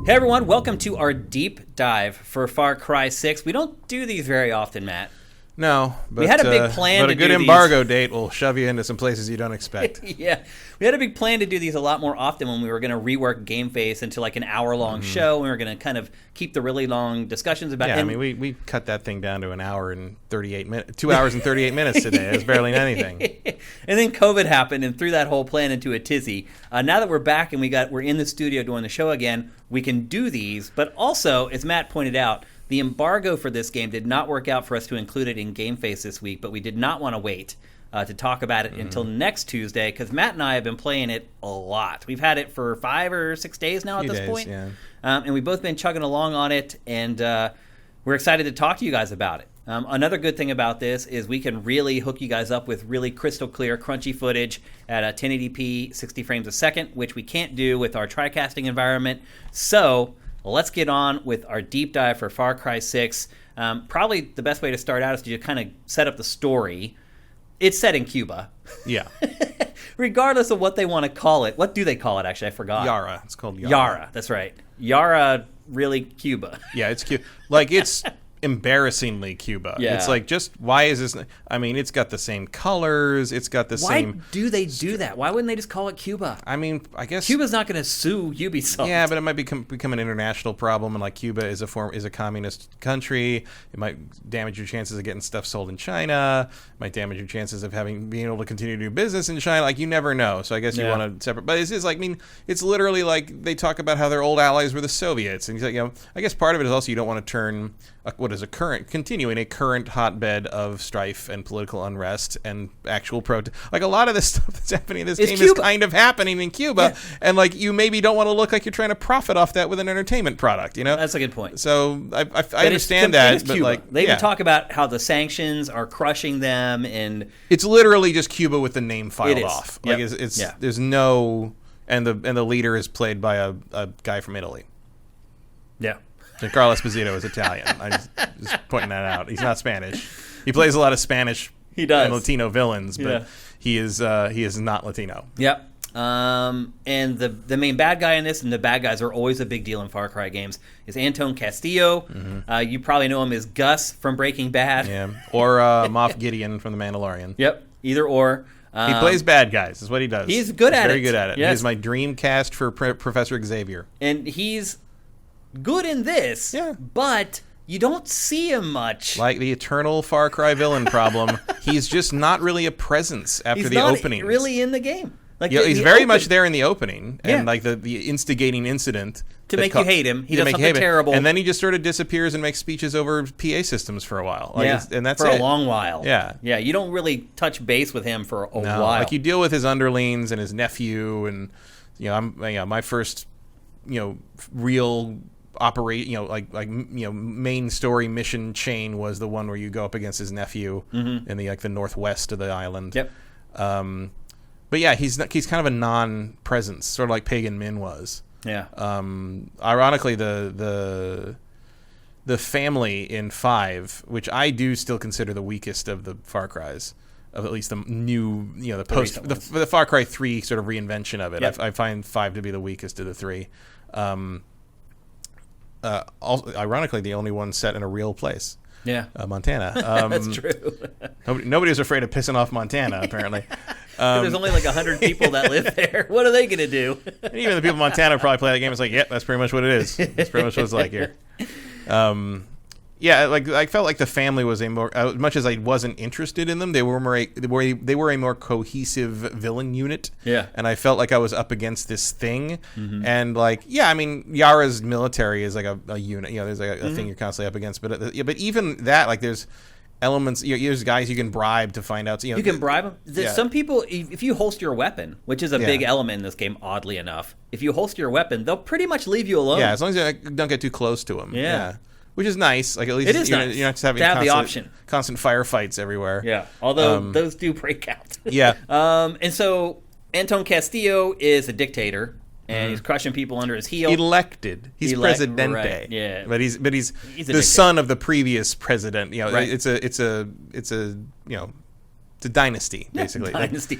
Hey everyone, welcome to our deep dive for Far Cry 6. We don't do these very often, Matt. No, but we had a big plan but to a good do embargo date will shove you into some places you don't expect. Yeah, we had a big plan to do these a lot more often when we were going to rework Game Face into like an hour-long show. And we were going to kind of keep the really long discussions about it. Yeah, I mean, we cut that thing down to an hour and 38 minutes, 2 hours and 38 minutes today. It was barely anything. And then COVID happened and threw that whole plan into a tizzy. Now that we're back and we're in the studio doing the show again, we can do these. But also, as Matt pointed out, the embargo for this game did not work out for us to include it in Game Face this week, but we did not want to wait to talk about it until next Tuesday, because Matt and I have been playing it a lot. We've had it for 5 or 6 days now at this point. Yeah. And we've both been chugging along on it, and we're excited to talk to you guys about it. Another good thing about this is we can really hook you guys up with really crystal clear, crunchy footage at 1080p, 60 frames a second, which we can't do with our TriCasting environment. So let's get on with our deep dive for Far Cry 6. Probably the best way to start out is to just kind of set up the story. It's set in Cuba. Yeah. Regardless of what they want to call it. What do they call it, actually? I forgot. Yara. It's called Yara. Yara, that's right. Yara, really Cuba. Yeah, it's cute. Like, it's embarrassingly Cuba. Yeah. It's like, just why is this? I mean, it's got the same colors. It's got the Why same. do they do that? Why wouldn't they just call it Cuba? I mean, I guess Cuba's not going to sue Ubisoft. Yeah, but it might become an international problem, and like Cuba is a communist country. It might damage your chances of getting stuff sold in China. It might damage your chances of being able to continue to do business in China. Like, you never know. So I guess you want to separate. But it's just like, I mean, it's literally like they talk about how their old allies were the Soviets, and I guess part of it is also you don't want to turn what is continuing a current hotbed of strife and political unrest and actual protest. Like, a lot of this stuff that's happening in this game is kind of happening in Cuba, and like you maybe don't want to look like you're trying to profit off that with an entertainment product, you know? That's a good point. So I understand that, but like they even talk about how the sanctions are crushing them, and it's literally just Cuba with the name filed off. Yep. Like it's there's no, and the leader is played by a guy from Italy. Yeah. Carlo Esposito is Italian. I'm just pointing that out. He's not Spanish. He plays a lot of Spanish and Latino villains, but he is not Latino. Yep. And the main bad guy in this, and the bad guys are always a big deal in Far Cry games, is Anton Castillo. You probably know him as Gus from Breaking Bad. Yeah. Or Moff Gideon from The Mandalorian. Yep. Either or. He plays bad guys, is what he does. He's good at it. Very good at it. Yes. He's my dream cast for Professor Xavier. And he's good in this, but you don't see him much. Like the eternal Far Cry villain problem, he's just not really a presence after the opening. He's not really in the game. Like he's very much there in the opening, and like the instigating incident to make you hate him. He does something terrible, and then he just sort of disappears and makes speeches over PA systems for a while. Like, and that's for a long while. Yeah. You don't really touch base with him for a while. Like, you deal with his underlings and his nephew, and my first real main story mission chain was the one where you go up against his nephew in the northwest of the island. Yep. But yeah, he's kind of a non-presence, sort of like Pagan Min was. Yeah. Ironically, the family in 5, which I do still consider the weakest of the Far Cries, of at least the new, the Far Cry 3 sort of reinvention of it. Yep. I find 5 to be the weakest of the 3. Also, ironically, the only one set in a real place. Yeah. Montana. That's true. Nobody was afraid of pissing off Montana, apparently. There's only like 100 people that live there. What are they going to do? And even the people in Montana probably play that game. It's like, that's pretty much what it is. That's pretty much what it's like here. Like I felt like the family was a more, as much as I wasn't interested in them, they were a more cohesive villain unit. Yeah. And I felt like I was up against this thing, and like, I mean, Yara's military is like a unit. There's like a thing you're constantly up against. But even that, like, there's elements. There's guys you can bribe to find out. You can bribe them. Some people, if you holster your weapon, which is a big element in this game, oddly enough, if you holster your weapon, they'll pretty much leave you alone. Yeah, as long as you don't get too close to them. Yeah. Which is nice. Like, at least it is nice. You're not just having the option. Constant firefights everywhere. Yeah, although those do break out. Yeah. And so Anton Castillo is a dictator, and he's crushing people under his heel. Elected. He's presidente. Right. Yeah. But he's the son of the previous president. Right. It's a dynasty, basically. Dynasty.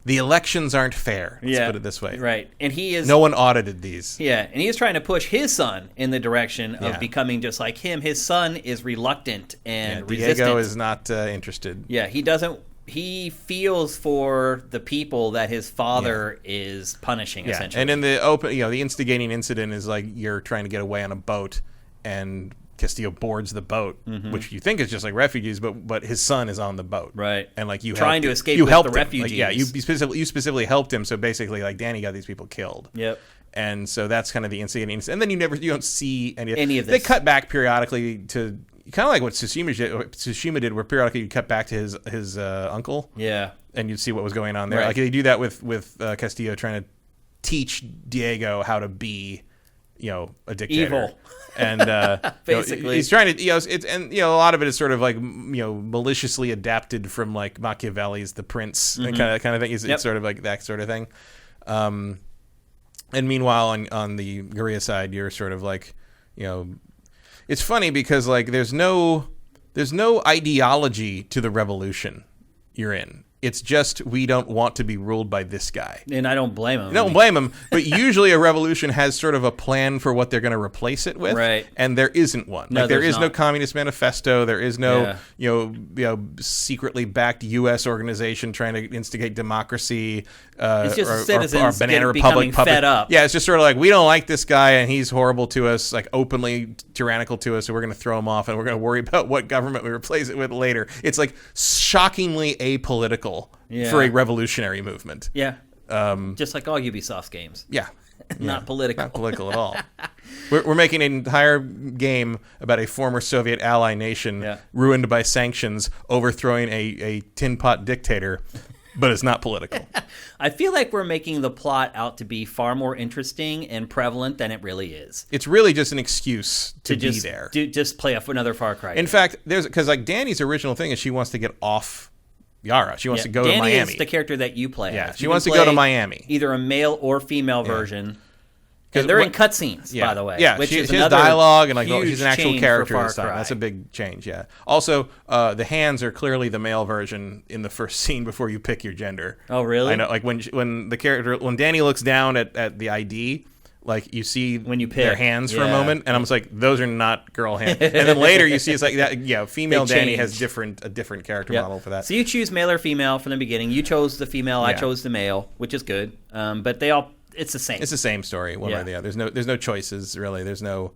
the elections aren't fair. Let's put it this way. Right. And he is... No one audited these. Yeah, and he is trying to push his son in the direction of becoming just like him. His son is reluctant and resistant. Diego is not interested. Yeah, he doesn't... He feels for the people that his father is punishing, essentially. And in the open, the instigating incident is like you're trying to get away on a boat, and Castillo boards the boat, which you think is just like refugees, but his son is on the boat, right? And like you trying to escape you with helped the him. refugees. Like, you specifically helped him. So basically, like Danny got these people killed. Yep. And so that's kind of the instigating incident. And then you don't see any of this. They cut back periodically to kind of like what Tsushima did, where periodically you cut back to his uncle. Yeah. And you'd see what was going on there. Right. Like they do that with Castillo trying to teach Diego how to be, a dictator. Evil. And basically, he's trying to, a lot of it is sort of like, maliciously adapted from like Machiavelli's The Prince and kind of thing. It's sort of like that sort of thing. And meanwhile, on the guerrilla side, you're sort of like, it's funny because like there's no ideology to the revolution you're in. It's just we don't want to be ruled by this guy. And I don't blame him. I don't blame him, but usually a revolution has sort of a plan for what they're going to replace it with, right? And there isn't one. No, like there is not. no communist manifesto. There is no secretly backed U.S. organization trying to instigate democracy. It's just citizens or Banana becoming Republic fed up. Yeah, it's just sort of like we don't like this guy and he's horrible to us, like openly tyrannical to us, so we're going to throw him off and we're going to worry about what government we replace it with later. It's like shockingly apolitical. For a revolutionary movement. Yeah. Just like all Ubisoft games. Yeah. Not political. Not political at all. We're making an entire game about a former Soviet ally nation ruined by sanctions, overthrowing a tin pot dictator, but it's not political. I feel like we're making the plot out to be far more interesting and prevalent than it really is. It's really just an excuse to be just there. Just play another Far Cry game. In fact, because like Danny's original thing is she wants to get off Yara. She wants to go Danny to Miami. Danny is the character that you play. Yeah, she wants to go to Miami. Either a male or female version. And they're in cutscenes, by the way. Yeah, which she is has dialogue and like huge she's an actual change character for this Far time. Cry. That's a big change. Yeah. Also, the hands are clearly the male version in the first scene before you pick your gender. Oh, really? I know. Like when Danny looks down at the ID. Like you see when you pick their hands for a moment, and I'm just like, those are not girl hands. And then later you see it's like that. Yeah, female Danny has a different character model for that. So you choose male or female from the beginning. You chose the female. I chose the male, which is good. But it's the same. It's the same story, one way or the other. There's no choices really. There's no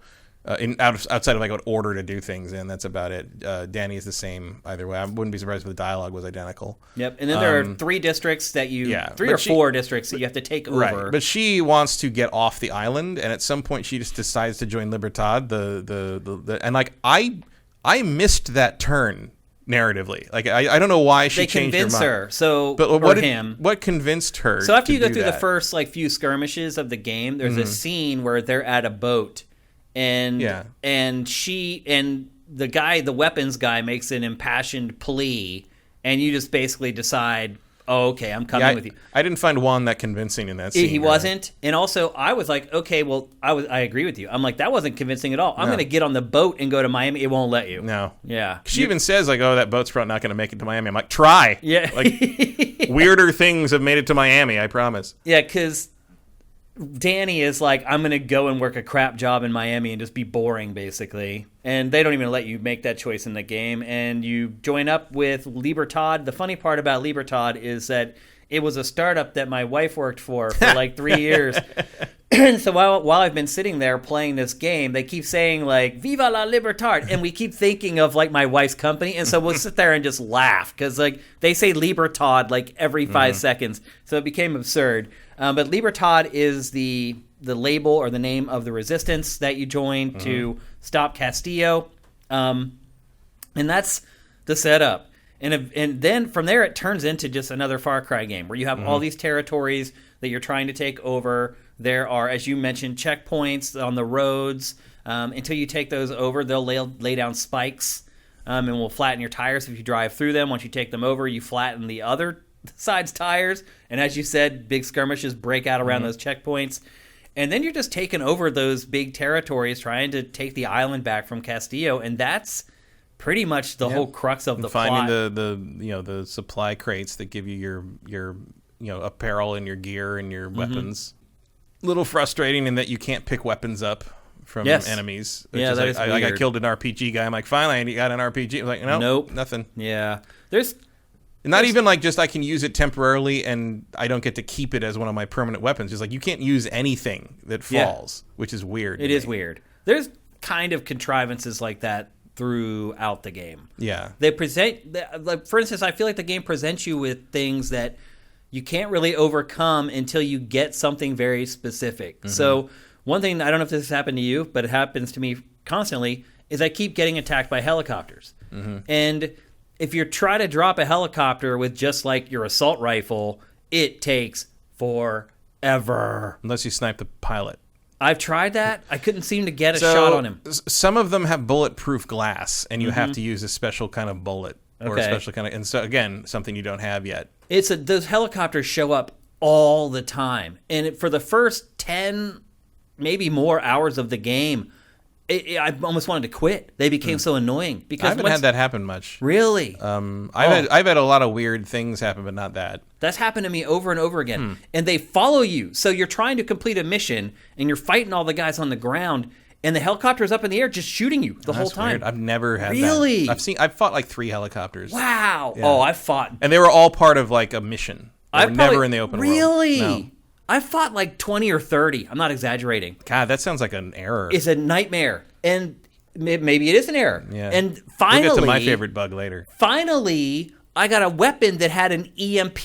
outside of like what order to do things in. That's about it. Danny is the same either way. I wouldn't be surprised if the dialogue was identical. Yep. And then there are 3 districts that three or 4 districts that you have to take over. Right. But she wants to get off the island, and at some point she just decides to join Libertad. And like I missed that turn narratively. Like I don't know why she changed her mind. They convinced her. So, but him. What convinced her? So after you go through the first like few skirmishes of the game, there's a scene where they're at a boat. And she and the weapons guy makes an impassioned plea, and you just basically decide, oh, okay, I'm coming with you. I didn't find Juan that convincing in that scene. He wasn't, and also I was like, okay, well, I agree with you. I'm like, that wasn't convincing at all. I'm going to get on the boat and go to Miami. It won't let you. No. Yeah. She even says like, oh, that boat's probably not going to make it to Miami. I'm like, try. Yeah. Like weirder things have made it to Miami. I promise. Yeah, because Danny is like, I'm going to go and work a crap job in Miami and just be boring, basically. And they don't even let you make that choice in the game. And you join up with Libertad. The funny part about Libertad is that it was a startup that my wife worked for like 3 years. So while I've been sitting there playing this game, they keep saying like, Viva la Libertad. And we keep thinking of like my wife's company. And so we'll sit there and just laugh because like they say Libertad like every 5 seconds. So it became absurd. But Libertad is the label or the name of the resistance that you join to stop Castillo. And that's the setup. And then from there, it turns into just another Far Cry game where you have all these territories that you're trying to take over. There are, as you mentioned, checkpoints on the roads. Until you take those over, they'll lay down spikes and will flatten your tires if you drive through them. Once you take them over, you flatten the other side's tires. And as you said, big skirmishes break out around those checkpoints. And then you're just taking over those big territories, trying to take the island back from Castillo. And that's pretty much the whole crux of the plot. Finding the supply crates that give you your apparel and your gear and your weapons. Little frustrating in that you can't pick weapons up from enemies. Yeah, that is weird. I got killed an RPG guy. I'm like, finally, I got an RPG. I'm like, nope, nothing. Yeah. Not even like just I can use it temporarily and I don't get to keep it as one of my permanent weapons. Just like you can't use anything that falls, which is weird. It is weird. There's kind of contrivances like that throughout the game. Yeah. They present, like, for instance, I feel like the game presents you with things that you can't really overcome until you get something very specific. So one thing, I don't know if this has happened to you, but it happens to me constantly, is I keep getting attacked by helicopters. And if you try to drop a helicopter with just like your assault rifle, it takes forever. Unless you snipe the pilot. I've tried that. I couldn't seem to get a shot on him. Some of them have bulletproof glass, and you have to use a special kind of bullet. Or a special kind of... And so, again, something you don't have yet. Those helicopters show up all the time. And for the first 10, maybe more hours of the game, I almost wanted to quit. They became so annoying. Because I haven't had that happen much. Really? I've had a lot of weird things happen, but not that. That's happened to me over and over again. And they follow you. So you're trying to complete a mission, and you're fighting all the guys on the ground, and the helicopter's up in the air just shooting you the whole time. Weird. I've never had that. Really? I've fought like 3 helicopters. Wow. Yeah. Oh, I've fought. And they were all part of like a mission. They were never in the open world. Really? No. I've fought like 20 or 30. I'm not exaggerating. God, that sounds like an error. It's a nightmare. And maybe it is an error. Yeah. And finally... We'll get to my favorite bug later. Finally, I got a weapon that had an EMP.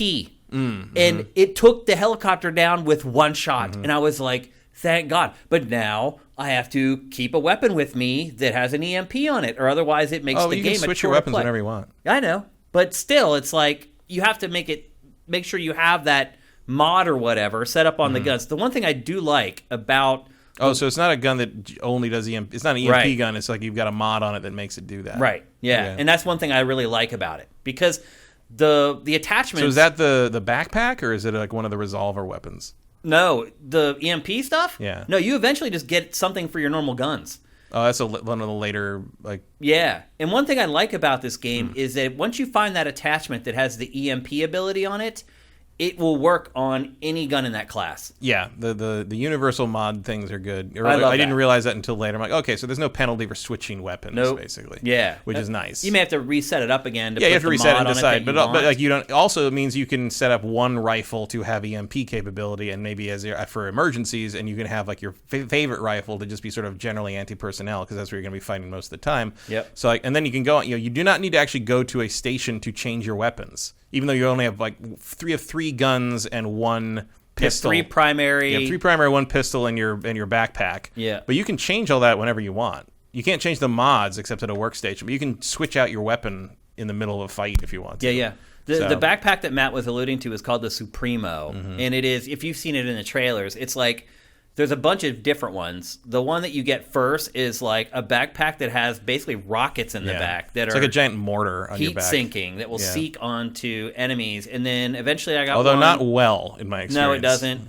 And it took the helicopter down with one shot. And I was like, thank God. But now I have to keep a weapon with me that has an EMP on it, or otherwise it makes the game a you can switch your weapons whenever you want. I know. But still, it's like you have to make sure you have that mod or whatever set up on the guns. The one thing I do like about... so it's not a gun that only does EMP. It's not an EMP gun. It's like you've got a mod on it that makes it do that. Right. Yeah. And that's one thing I really like about it, because the attachments... So is that the backpack, or is it like one of the revolver weapons? No, the EMP stuff? Yeah. No, you eventually just get something for your normal guns. Oh, that's one of the later, like... Yeah. And one thing I like about this game is that once you find that attachment that has the EMP ability on it, it will work on any gun in that class. Yeah, the universal mod things are good. I didn't realize that until later. I'm like, okay, so there's no penalty for switching weapons, basically. Yeah. Which is nice. You may have to reset it up again to put you have to reset and decide. But like you don't. Also, it means you can set up one rifle to have EMP capability, and maybe for emergencies, and you can have like your favorite rifle to just be sort of generally anti-personnel, because that's where you're going to be fighting most of the time. Yep. So and then you can go. You do not need to actually go to a station to change your weapons, even though you only have like three guns and one pistol. Three primary. Yeah, 3 primary, 1 pistol in your backpack. Yeah. But you can change all that whenever you want. You can't change the mods except at a workstation, but you can switch out your weapon in the middle of a fight if you want to. Yeah. The backpack that Matt was alluding to is called the Supremo, and it is, if you've seen it in the trailers, it's like there's a bunch of different ones. The one that you get first is like a backpack that has basically rockets in the back that it's are like a giant mortar on your heat back. sinking that will seek onto enemies, and then eventually I got although one, not well in my experience. No, it doesn't.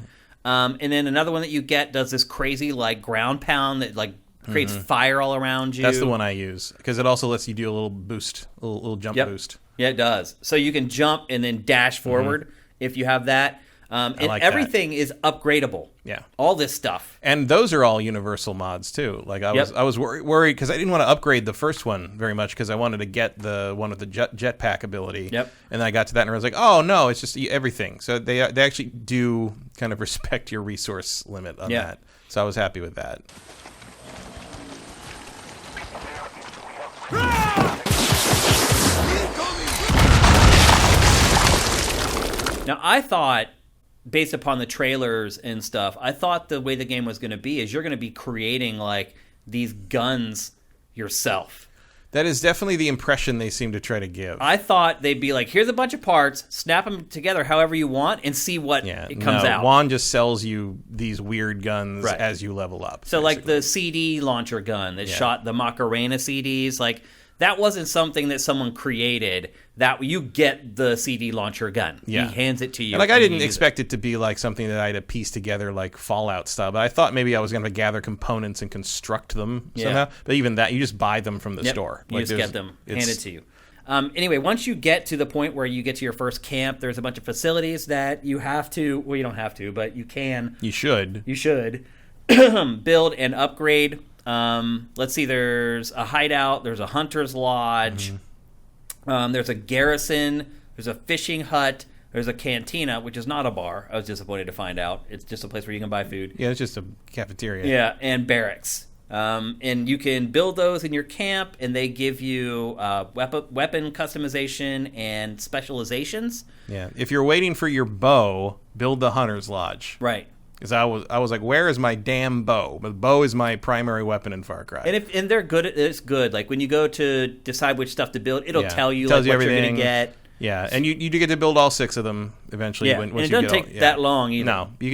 And then another one that you get does this crazy like ground pound that like creates fire all around you. That's the one I use, because it also lets you do a little boost, a little jump boost. Yeah, it does. So you can jump and then dash forward if you have that. And like everything is upgradable. Yeah, all this stuff, and those are all universal mods too. Like I was worried because I didn't want to upgrade the first one very much, because I wanted to get the one with the jetpack ability. Yep. And then I got to that and I was like, oh no, it's just everything. So they actually do kind of respect your resource limit on that. So I was happy with that. Now I thought, based upon the trailers and stuff, I thought the way the game was going to be is you're going to be creating like these guns yourself. That is definitely the impression they seem to try to give. I thought they'd be like, here's a bunch of parts, snap them together however you want, and see what it comes out. Juan just sells you these weird guns as you level up. So basically, like the CD launcher gun that shot the Macarena CDs, like that wasn't something that someone created. That you get the CD launcher gun. Yeah. He hands it to you. And like I didn't expect it to be like something that I had to piece together like Fallout style, but I thought maybe I was going to gather components and construct them somehow. But even that, you just buy them from the store. You just get them handed to you. Anyway, once you get to the point where you get to your first camp, there's a bunch of facilities that you have to. Well, you don't have to, but you can. You should. You should build and upgrade. Let's see. There's a hideout. There's a hunter's lodge. There's a garrison. There's a fishing hut. There's a cantina, which is not a bar. I was disappointed to find out. It's just a place where you can buy food. Yeah, it's just a cafeteria. Yeah, and barracks. And you can build those in your camp, and they give you weapon customization and specializations. Yeah, if you're waiting for your bow, build the hunter's lodge. Right. Because I was like, where is my damn bow? But the bow is my primary weapon in Far Cry. And they're good. It's good. Like when you go to decide which stuff to build, it'll tell you tells like you what everything. you're going to get. Yeah, and you do get to build all 6 of them eventually. Yeah, once and it you doesn't take that long either. No, you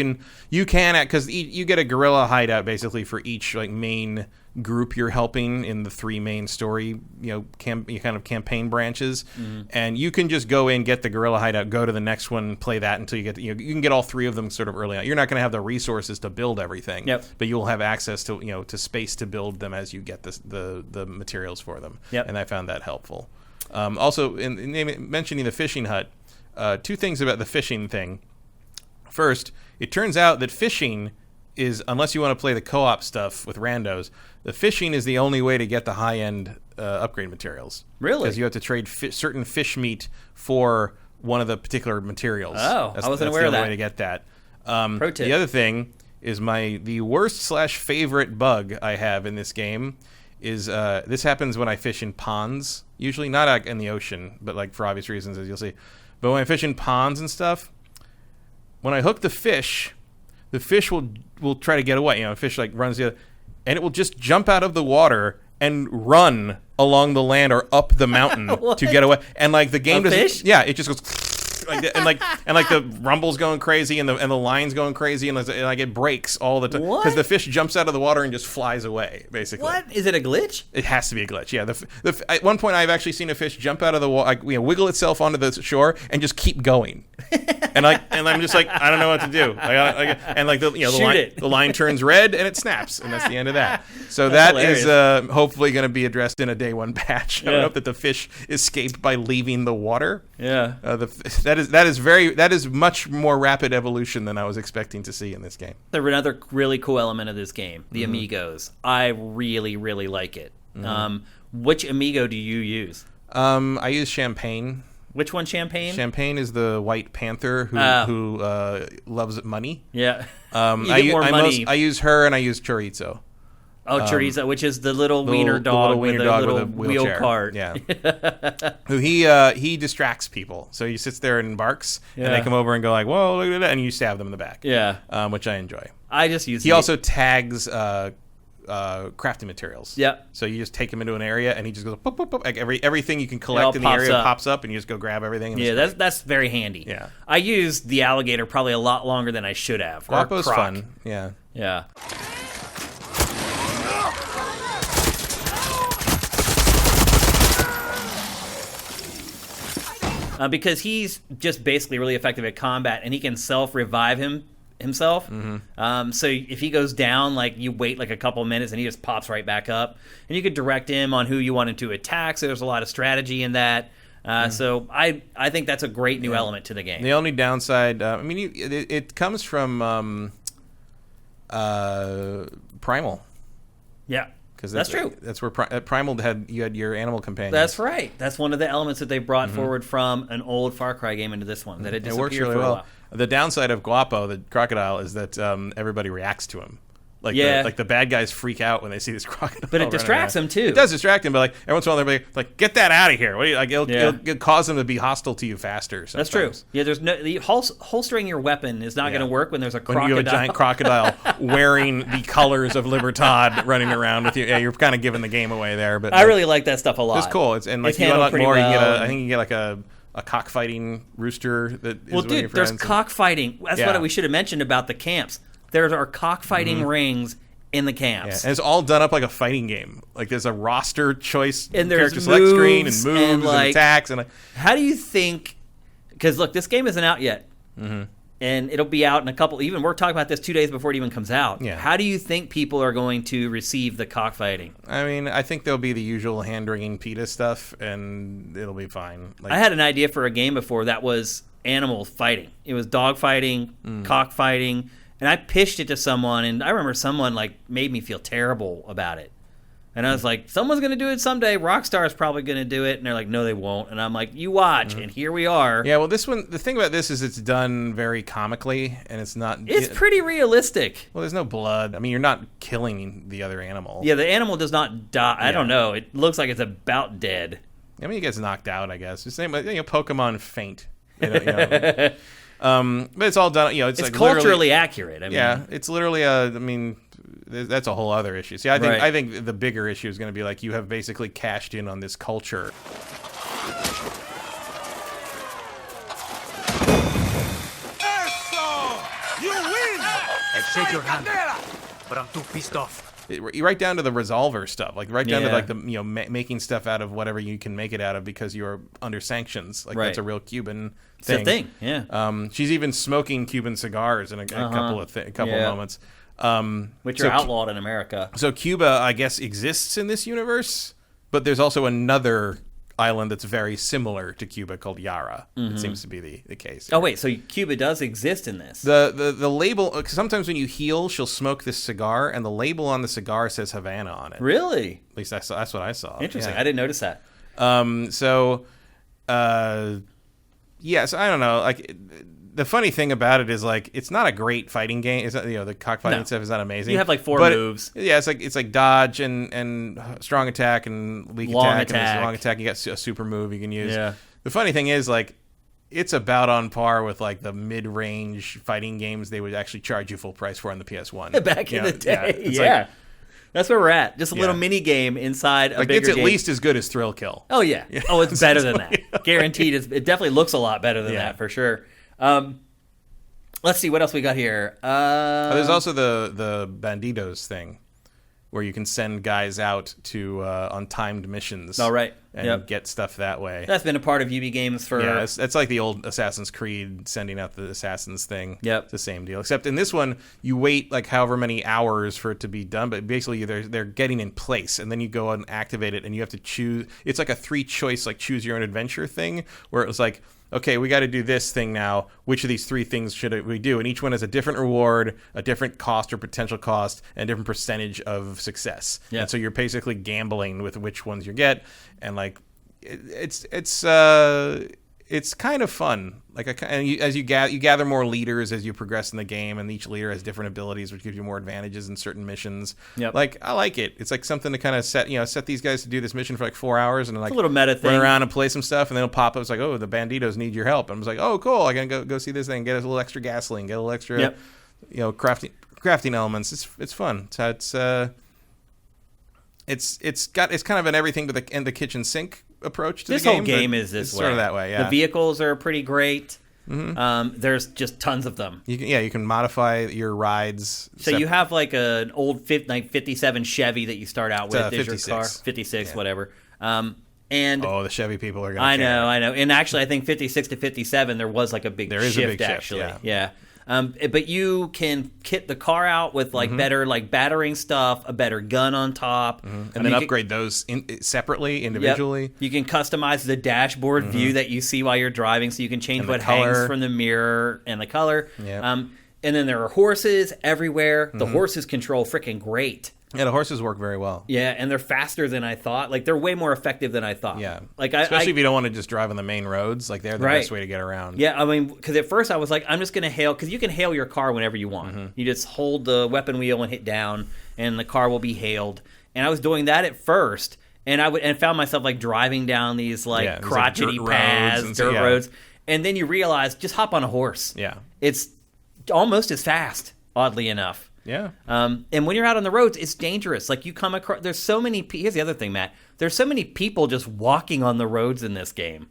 can because you get a guerrilla hideout basically for each like main group you're helping in the 3 main story kind of campaign branches, and you can just go in, get the guerrilla hideout, go to the next one, play that until you get you can get all 3 of them sort of early on. You're not going to have the resources to build everything, but you'll have access to to space to build them as you get the materials for them. And I found that helpful. Also, in mentioning the fishing hut, 2 things about the fishing thing. First, it turns out that fishing is, unless you want to play the co-op stuff with randos, the fishing is the only way to get the high-end upgrade materials. Really? Because you have to trade certain fish meat for one of the particular materials. Oh, I wasn't aware of that. That's the only way to get that. Pro tip. The other thing is the worst/favorite bug I have in this game is this happens when I fish in ponds, usually not out in the ocean, but like for obvious reasons, as you'll see. But when I fish in ponds and stuff, when I hook the fish will try to get away. A fish like runs the other, and it will just jump out of the water and run along the land or up the mountain to get away. And like the game doesn't. Fish? Yeah, it just goes. Like the rumble's going crazy and the line's going crazy and like it breaks all the time because the fish jumps out of the water and just flies away. Basically, what is it? A glitch? It has to be a glitch. Yeah. At one point, I've actually seen a fish jump out of the water, wiggle itself onto the shore and just keep going. and I'm just like, I don't know what to do. The line turns red and it snaps, and that's the end of that. So that's hilarious. Hopefully going to be addressed in a day 1 patch. I hope that the fish escaped by leaving the water. Yeah. That is much more rapid evolution than I was expecting to see in this game. Another really cool element of this game, the amigos. I really, really like it. Which amigo do you use? I use Champagne. Which one, Champagne? Champagne is the White Panther who loves money. Yeah. I use her and I use Chorizo. Oh, Chorizo, which is the little wiener dog with a little wheel cart. Yeah. Who he distracts people. So he sits there and barks, and they come over and go like, "Whoa, look at that!" and you stab them in the back. Yeah. Which I enjoy. I just use. He also tags crafting materials. Yeah. So you just take him into an area, and he just goes pop, pop, pop. Like everything you can collect in the area pops up, and you just go grab everything. And that's very handy. Yeah. I used the alligator probably a lot longer than I should have. Guapo's fun. Yeah. Yeah. Because he's just basically really effective at combat, and he can self-revive himself. So if he goes down, like you wait like a couple minutes, and he just pops right back up. And you could direct him on who you want him to attack. So there's a lot of strategy in that. So I think that's a great new element to the game. The only downside, it comes from Primal. Yeah. Because that's true. That's where Primal you had your animal companions. That's right. That's one of the elements that they brought forward from an old Far Cry game into this one. That it disappeared works really for a well. while. The downside of Guapo, the crocodile, is that everybody reacts to him. Like the bad guys freak out when they see this crocodile. But it distracts them too. It does distract them, but like every once in a while they're like, "Get that out of here!" It'll cause them to be hostile to you faster. Sometimes. That's true. Yeah, the holstering your weapon is not going to work when there's a crocodile. When you have a giant crocodile wearing the colors of Libertad running around with you, you're kind of giving the game away there. But I really like that stuff a lot. It's cool. You unlock more. Well. I think you get like a cockfighting rooster that is one of your friends. There's cockfighting. That's what we should have mentioned about the camps. There are cockfighting rings in the camps. And it's all done up like a fighting game. Like there's a roster choice and there's character select screen and moves and like, attacks. And how do you think... Because look, this game isn't out yet. and it'll be out in a couple. Even we're talking about this 2 days before it even comes out. Yeah. How do you think people are going to receive the cockfighting? I mean, I think there'll be the usual hand-wringing PETA stuff, and it'll be fine. Like, I had an idea for a game before that was animal fighting. It was dog fighting, cockfighting, and I pitched it to someone, and I remember someone like made me feel terrible about it. And I was like, someone's going to do it someday. Rockstar is probably going to do it. And they're like, no, they won't. And I'm like, you watch. And here we are. Yeah, well, this one, the thing about this is it's done very comically, and it's not... It's pretty realistic. Well, there's no blood. I mean, you're not killing the other animal. Yeah, the animal does not die. I don't know. It looks like it's about dead. I mean, it gets knocked out, I guess. Just same, Pokemon faint. But it's all done, it's like culturally accurate. I mean, yeah, it's literally that's a whole other issue. See, I think the bigger issue is going to be like you have basically cashed in on this culture. Eso! You win! I shake your hand, but I'm too pissed off. Right down to the resolver stuff, like right down to like the making stuff out of whatever you can make it out of because you're under sanctions. Like that's a real Cuban thing. It's a thing, yeah. She's even smoking Cuban cigars in a couple of moments. Which are outlawed in America. So Cuba, I guess, exists in this universe, but there's also another island that's very similar to Cuba called Yara. It seems to be the case. Oh, wait, so Cuba does exist in this? The label, sometimes when you heal, she'll smoke this cigar, and the label on the cigar says Havana on it. Really? At least that's what I saw. Interesting. Yeah. I didn't notice that. Yes, I don't know. Like, the funny thing about it is, like, it's not a great fighting game. It's not, the cockfighting stuff is not amazing. You have like four moves. It's like dodge and strong attack and weak attack. And long attack. You got a super move you can use. Yeah. The funny thing is, like, it's about on par with like the mid-range fighting games they would actually charge you full price for on the PS1 back in the day. Yeah. Like, that's where we're at. Just a little mini game inside a bigger it's at game. least as good as Thrill Kill. Oh yeah. Oh, it's better than that. Guaranteed. It definitely looks a lot better than that for sure. Let's see what else we got here. There's also the Bandidos thing, where you can send guys out to on timed missions. Oh right. And get stuff that way. That's been a part of UB games for. Yeah, it's like the old Assassin's Creed sending out the assassins thing. Yep. It's the same deal, except in this one you wait like however many hours for it to be done, but basically they're getting in place, and then you go and activate it, and you have to choose. It's like a 3-choice like choose your own adventure thing, where it was like, okay, we got to do this thing now. Which of these 3 things should we do? And each one has a different reward, a different cost or potential cost, and a different percentage of success. Yeah. And so you're basically gambling with which ones you get, and like it's kind of fun. Like as you gather more leaders as you progress in the game, and each leader has different abilities, which gives you more advantages in certain missions. Yep. Like I like it. It's like something to kind of set these guys to do this mission for like 4 hours, and then like a little meta thing. Run around and play some stuff, and then it'll pop up. It's like, oh, the Bandidos need your help. And I was like, oh, cool. I gotta go see this thing. Get a little extra gasoline. Get a little extra, crafting elements. It's fun. So it's kind of an everything but the kitchen sink approach to this the game. This whole game is this way. Sort of that way. Yeah. The vehicles are pretty great. Mm-hmm. There's just tons of them. You can modify your rides. So you have like an old 57 Chevy that you start out with. 56. Your car, 56, whatever. And the Chevy people are going to. I know. And actually, I think 56 to 57, there was like a big shift. Actually, yeah. But you can kit the car out with like better like battering stuff, a better gun on top, and then upgrade those separately, individually. Yep. You can customize the dashboard view that you see while you're driving, so you can change what hangs from the mirror and the color. Yep. And then there are horses everywhere. The horses control freaking great. Yeah, the horses work very well. Yeah, and they're faster than I thought. Like, they're way more effective than I thought. Yeah. Like, especially if you don't want to just drive on the main roads. Like, they're the best way to get around. Yeah, I mean, because at first I was like, I'm just going to hail, because you can hail your car whenever you want. You just hold the weapon wheel and hit down, and the car will be hailed. And I was doing that at first, and I found myself, like, driving down these, like, crotchety paths, dirt roads. And then you realize, just hop on a horse. Yeah. It's almost as fast, oddly enough. Yeah. And when you're out on the roads, it's dangerous. Like, you come across, there's so many, here's the other thing, Matt. There's so many people just walking on the roads in this game.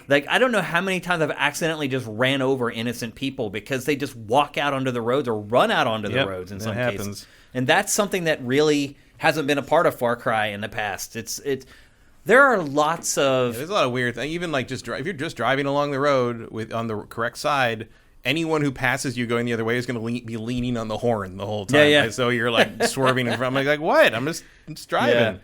Like, I don't know how many times I've accidentally just ran over innocent people because they just walk out onto the roads or run out onto the roads in some cases. And that's something that really hasn't been a part of Far Cry in the past. There are lots of... there's a lot of weird things. Even like if you're just driving along the road on the correct side, anyone who passes you going the other way is going to be leaning on the horn the whole time. Yeah. So you're like swerving in front. I'm like, what? I'm just driving.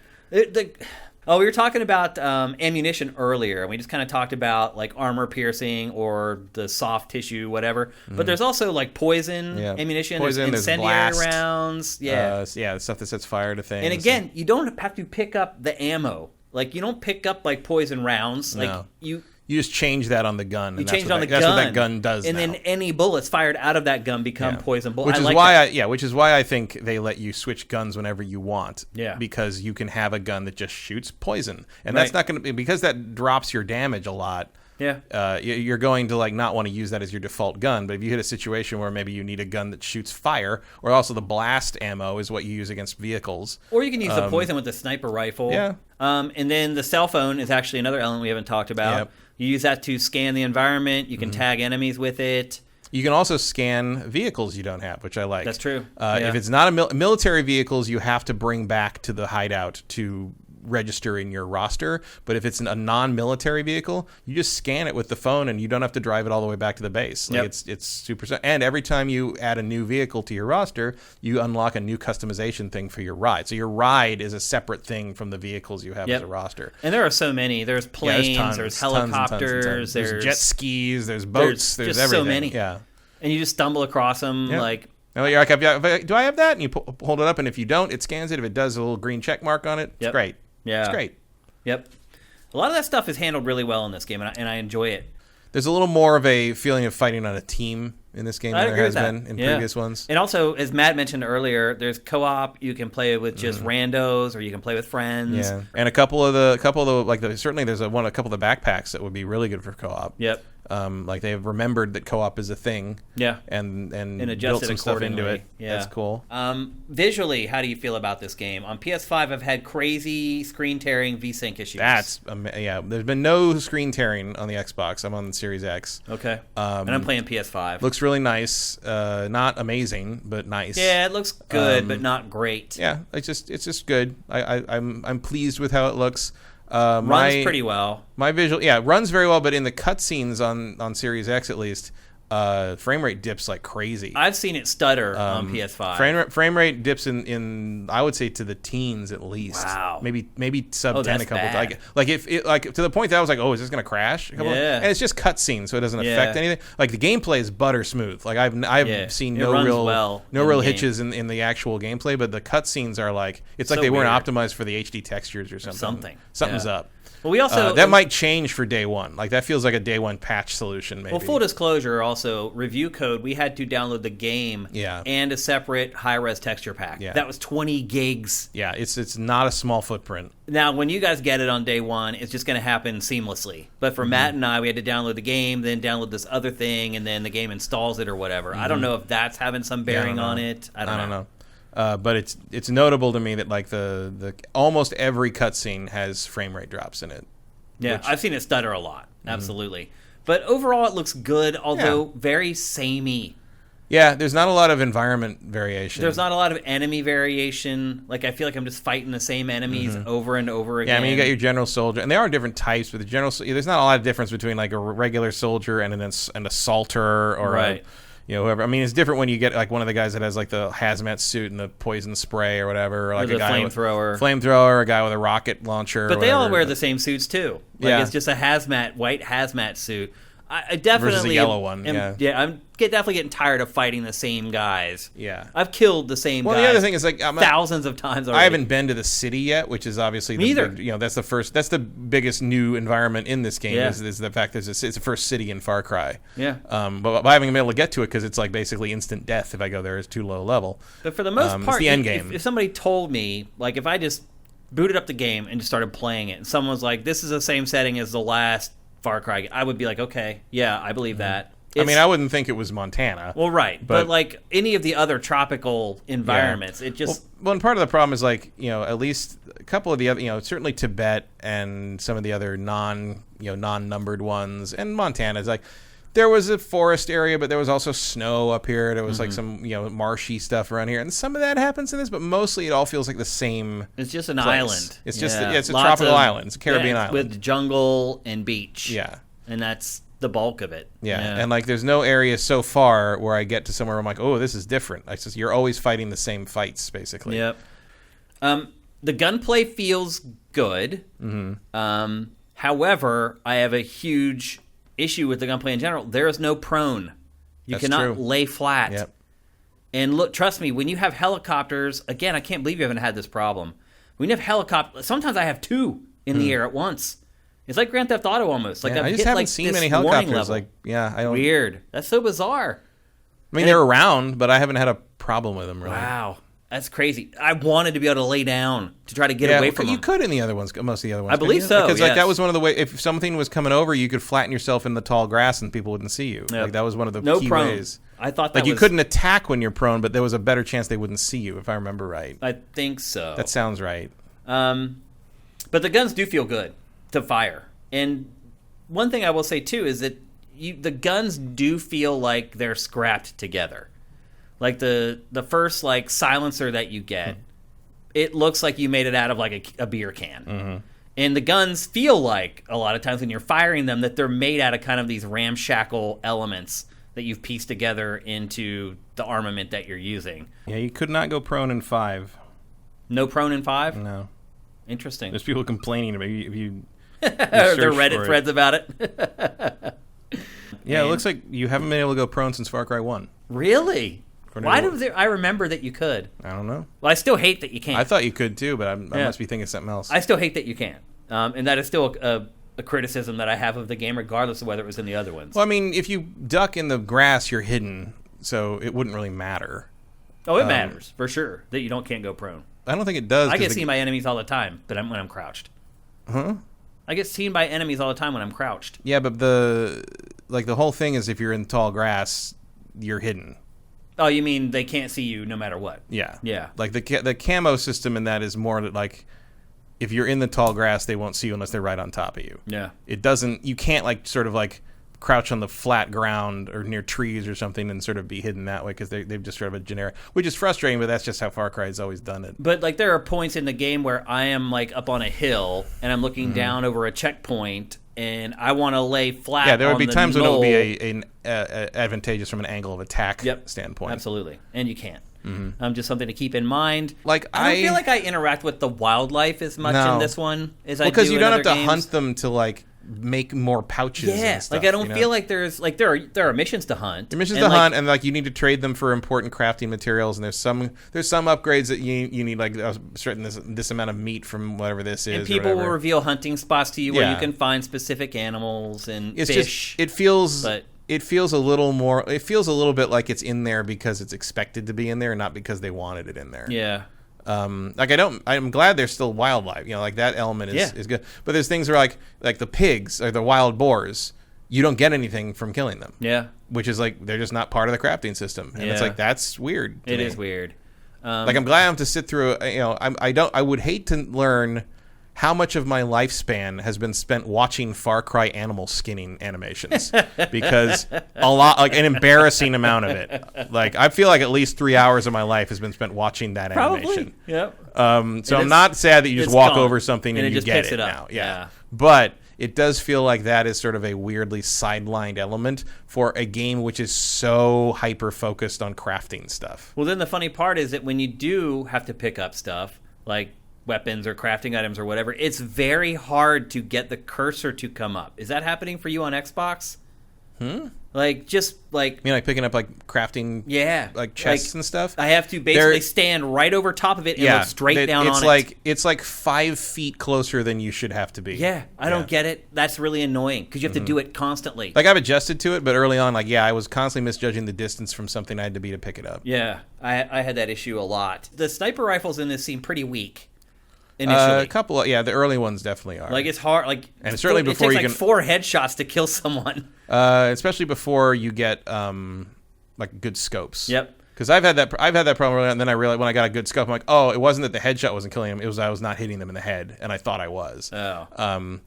We were talking about ammunition earlier, and we just kind of talked about like armor piercing or the soft tissue, whatever. But there's also like poison ammunition, poison, there's there's incendiary blast, rounds, stuff that sets fire to things. And again, you don't have to pick up the ammo. Like you don't pick up like poison rounds. Like you just change that on the gun. You change it on the gun. That's what that gun does. And then any bullets fired out of that gun become poison bullets. Which is why I think they let you switch guns whenever you want. Yeah. Because you can have a gun that just shoots poison, and that's not going to be, because that drops your damage a lot. Yeah. You're going to like not want to use that as your default gun, but if you hit a situation where maybe you need a gun that shoots fire, or also the blast ammo is what you use against vehicles. Or you can use the poison with the sniper rifle. Yeah. And then the cell phone is actually another element we haven't talked about. Yep. You use that to scan the environment. You can tag enemies with it. You can also scan vehicles you don't have, which I like. That's true. If it's not military vehicles, you have to bring back to the hideout to register in your roster. But if it's a non-military vehicle, you just scan it with the phone, and you don't have to drive it all the way back to the base. Like it's super. And every time you add a new vehicle to your roster, you unlock a new customization thing for your ride. So your ride is a separate thing from the vehicles you have as a roster. And there are so many. There's planes. There's helicopters. There's jet skis. There's boats. There's just everything. So many. Yeah. And you just stumble across them like. You're like, do I have that? And you hold it up, and if you don't, it scans it. If it does, a little green check mark on it. It's great. Yeah. It's great. Yep. A lot of that stuff is handled really well in this game, and I enjoy it. There's a little more of a feeling of fighting on a team in this game than there has been in previous ones. And also, as Matt mentioned earlier, there's co-op. You can play with just randos, or you can play with friends. Yeah. And a couple of the certainly there's a couple of the backpacks that would be really good for co-op. Yep. Like they've remembered that co-op is a thing. Yeah. And adjusted built some stuff into it. Yeah. That's cool. Visually, how do you feel about this game? On PS5, I've had crazy screen tearing VSync issues. There's been no screen tearing on the Xbox. I'm on the Series X. Okay. And I'm playing PS5. Looks really nice. Not amazing, but nice. Yeah, it looks good, but not great. Yeah, it's just good. I'm pleased with how it looks. Runs pretty well. My visual, runs very well, but in the cutscenes on Series X at least, frame rate dips like crazy. I've seen it stutter on PS5. Frame rate dips in I would say to the teens at least. Wow. Maybe sub 10 a couple times. Like if it, like to the point that I was like, oh, is this gonna crash? And it's just cutscenes, so it doesn't affect anything. Like the gameplay is butter smooth. Like I've seen no real hitches in the actual gameplay, but the cutscenes are like it's like they weren't optimized for the HD textures or something. Something's up. Well, we also that might change for day one. Like that feels like a day one patch solution. Maybe. Well, full disclosure, also review code. We had to download the game and a separate high-res texture pack. Yeah. That was 20 gigs. Yeah, it's not a small footprint. Now, when you guys get it on day one, it's just going to happen seamlessly. But for Matt and I, we had to download the game, then download this other thing, and then the game installs it or whatever. I don't know if that's having some bearing on it. I don't know. But it's notable to me that like the almost every cutscene has frame rate drops in it. Yeah, I've seen it stutter a lot. Absolutely. But overall, it looks good, although very samey. Yeah, there's not a lot of environment variation. There's not a lot of enemy variation. Like I feel like I'm just fighting the same enemies over and over again. Yeah, I mean you got your general soldier, and there are different types. But there's not a lot of difference between like a regular soldier and an assaulter or whoever. I mean, it's different when you get like one of the guys that has like the hazmat suit and the poison spray or whatever, or like a guy flamethrower, a guy with a rocket launcher. But they all wear the same suits too. Like it's just a white hazmat suit. I definitely versus the yellow one. I'm definitely getting tired of fighting the same guys. Yeah, I've killed the same guys. Well, the other thing is like thousands of times already. I haven't been to the city yet, which is obviously that's the biggest new environment in this game is the fact that it's the first city in Far Cry. Yeah. But I haven't been able to get to it because it's like basically instant death if I go there. It's too low level. But for the most part, it's the end game. If somebody told me, like, if I just booted up the game and just started playing it, and someone was like, "This is the same setting as the last Far Cry," I would be like, "Okay, yeah, I believe that." I mean, I wouldn't think it was Montana. Well, right, but like any of the other tropical environments, it just and part of the problem is like at least a couple of the other certainly Tibet and some of the other non-numbered ones, and Montana is like there was a forest area, but there was also snow up here. There was like some marshy stuff around here, and some of that happens in this, but mostly it all feels like the same. It's just an place. Island. It's just it's a tropical island. It's a Caribbean island with jungle and beach. Yeah. And that's the bulk of it. Yeah, and like there's no area so far where I get to somewhere where I'm like, oh, this is different. It's just, you're always fighting the same fights, basically. Yep. The gunplay feels good. However, I have a huge issue with the gunplay in general. There is no prone. You cannot lay flat. Yep. And look, trust me, when you have helicopters, again, I can't believe you haven't had this problem. When you have helicopters, sometimes I have 2 in the air at once. It's like Grand Theft Auto almost. Like I just haven't seen many helicopters. Like, I don't. Weird. That's so bizarre. I mean, they're around, but I haven't had a problem with them really. Wow. That's crazy. I wanted to be able to lay down to try to get away from them. You could in the other ones, most of the other ones. I believe so, because like that was one of the ways. If something was coming over, you could flatten yourself in the tall grass and people wouldn't see you. Yep. Like that was one of the key ways. I thought that you couldn't attack when you're prone, but there was a better chance they wouldn't see you, if I remember right. I think so. That sounds right. But the guns do feel good to fire. And one thing I will say too is that the guns do feel like they're scrapped together. Like the first like silencer that you get, it looks like you made it out of like a beer can. And the guns feel like a lot of times when you're firing them that they're made out of kind of these ramshackle elements that you've pieced together into the armament that you're using. Yeah, you could not go prone in 5. No prone in 5? No. Interesting. There's people complaining about if you there are Reddit threads about it. Yeah, it looks like you haven't been able to go prone since Far Cry 1. Really? Why do I remember that you could? I don't know. Well, I still hate that you can't. I thought you could too, but I must be thinking something else. I still hate that you can't. And that is still a criticism that I have of the game, regardless of whether it was in the other ones. Well, I mean, if you duck in the grass, you're hidden, so it wouldn't really matter. Oh, it matters, for sure, that you can't go prone. I don't think it does. I get seen by enemies all the time, but when I'm crouched. Huh? I get seen by enemies all the time when I'm crouched. Yeah, but the whole thing is if you're in tall grass, you're hidden. Oh, you mean they can't see you no matter what? Yeah. Yeah. Like the camo system in that is more like if you're in the tall grass, they won't see you unless they're right on top of you. Yeah. It doesn't. You can't sort of crouch on the flat ground or near trees or something and sort of be hidden that way because they've just sort of a generic, which is frustrating, but that's just how Far Cry has always done it. But there are points in the game where I am up on a hill and I'm looking down over a checkpoint and I want to lay flat. Yeah, there would be times when it would be an advantageous from an angle of attack standpoint. Absolutely, and you can't. Just something to keep in mind. I don't feel like I interact with the wildlife as much in this one as I do in other games. Because you don't have to hunt them to make more pouches. Yeah, and stuff, I don't feel like there's there are missions to hunt. There are missions to hunt, and you need to trade them for important crafting materials. And there's some upgrades that you need certain this amount of meat from whatever this is. And people will reveal hunting spots to you where you can find specific animals and fish. It feels a little more. It feels a little bit like it's in there because it's expected to be in there, and not because they wanted it in there. Yeah. I'm glad there's still wildlife. That element is good. But there's things where like the pigs or the wild boars, you don't get anything from killing them. Yeah. Which is they're just not part of the crafting system, and it's that's weird. It is weird. I'm glad I have to sit through. I would hate to learn how much of my lifespan has been spent watching Far Cry animal skinning animations because a lot, an embarrassing amount of it. I feel like at least 3 hours of my life has been spent watching that animation. Yep. So I'm not sad that you just walk over something and you just get picks it up. now. Yeah. But it does feel like that is sort of a weirdly sidelined element for a game which is so hyper-focused on crafting stuff. Well, then the funny part is that when you do have to pick up stuff, like weapons or crafting items or whatever, it's very hard to get the cursor to come up. Is that happening for you on Xbox? You mean picking up crafting chests and stuff? I have to basically stand right over top of it and look straight down on it. It's 5 feet closer than you should have to be. Yeah, I don't get it. That's really annoying because you have to do it constantly. I've adjusted to it, but early on, I was constantly misjudging the distance from something I had to be to pick it up. Yeah, I had that issue a lot. The sniper rifles in this seem pretty weak. Initially. A couple the early ones definitely are. It's hard. And certainly before it takes 4 headshots to kill someone. Especially before you get good scopes. Yep. Because I've had that problem early on, and then I realized when I got a good scope, I'm like, oh, it wasn't that the headshot wasn't killing him; it was I was not hitting them in the head, and I thought I was. Oh.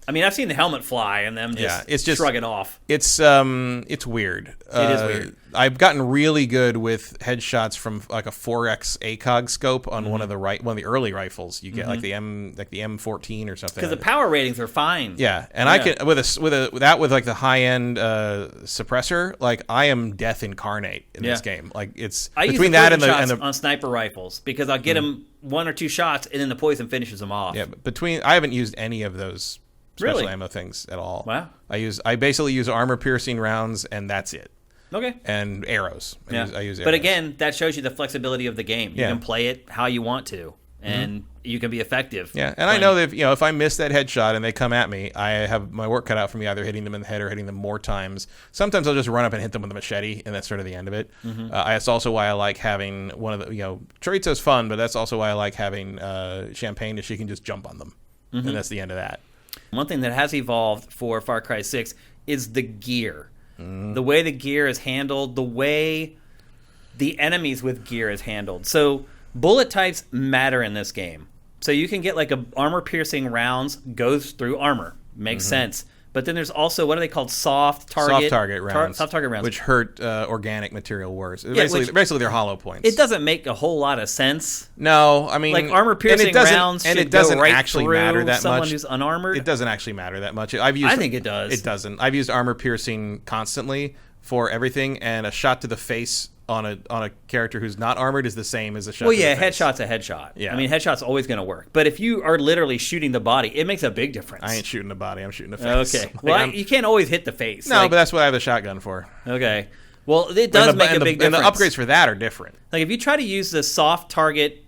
I've seen the helmet fly and them just shrug it off. It's weird. It is weird. I've gotten really good with headshots from like a 4x ACOG scope on one of the early rifles. You get like the M14 or something. Because the power ratings are fine. Yeah, and I can with like the high end suppressor, like I am death incarnate in this game. Like it's I between use that shots and the on sniper rifles because I'll get them 1 or 2 shots and then the poison finishes them off. Yeah, but I haven't used any of those special ammo things at all. Wow. I basically use armor piercing rounds and that's it. Okay. And arrows. I use arrows. But again, that shows you the flexibility of the game. You can play it how you want to, and you can be effective. Yeah, and I know that if I miss that headshot and they come at me, I have my work cut out for me, either hitting them in the head or hitting them more times. Sometimes I'll just run up and hit them with a machete, and that's sort of the end of it. That's also why I like having one of the chorizo's fun, but that's also why I like having champagne, is she can just jump on them, and that's the end of that. One thing that has evolved for Far Cry 6 is the gear. The way the gear is handled, the way the enemies with gear is handled. So bullet types matter in this game. So you can get like a armor-piercing rounds goes through armor. Makes sense. But then there's also, what are they called? Soft target rounds. Soft target rounds. Which hurt organic material worse. Basically, they're hollow points. It doesn't make a whole lot of sense. No, I mean... Like, armor-piercing rounds should go right actually through matter that someone much. who's unarmored. It doesn't actually matter that much. I think it does. It doesn't. I've used armor-piercing constantly for everything, and a shot to the face on a character who's not armored is the same as a shot to the face. Headshot's a headshot. Yeah. I mean, headshot's always going to work. But if you are literally shooting the body, it makes a big difference. I ain't shooting the body. I'm shooting the face. Okay. Well, you can't always hit the face. No, but that's what I have the shotgun for. Okay. Well, it does make a big difference. And the upgrades for that are different. Like, if you try to use the soft target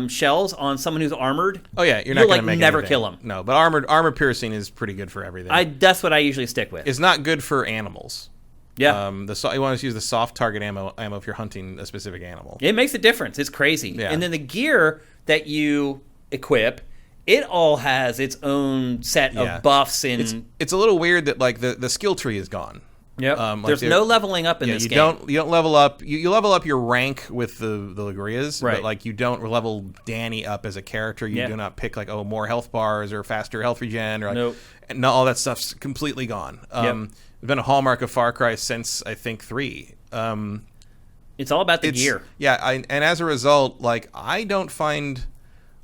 shells on someone who's armored, you're not going to make never anything. kill them. No, but armor piercing is pretty good for everything. That's what I usually stick with. It's not good for animals. Yeah. You want to use the soft target ammo if you're hunting a specific animal. It makes a difference. It's crazy. Yeah. And then the gear that you equip, it all has its own set of buffs. It's a little weird that like the skill tree is gone. Yep. There's no leveling up in this game. You don't level up. You level up your rank with the Legrias, right. But like you don't level Danny up as a character. You do not pick like more health bars or faster health regen or nope. And all that stuff's completely gone. It's been a hallmark of Far Cry since I think 3. It's all about the gear. Yeah, and as a result, like I don't find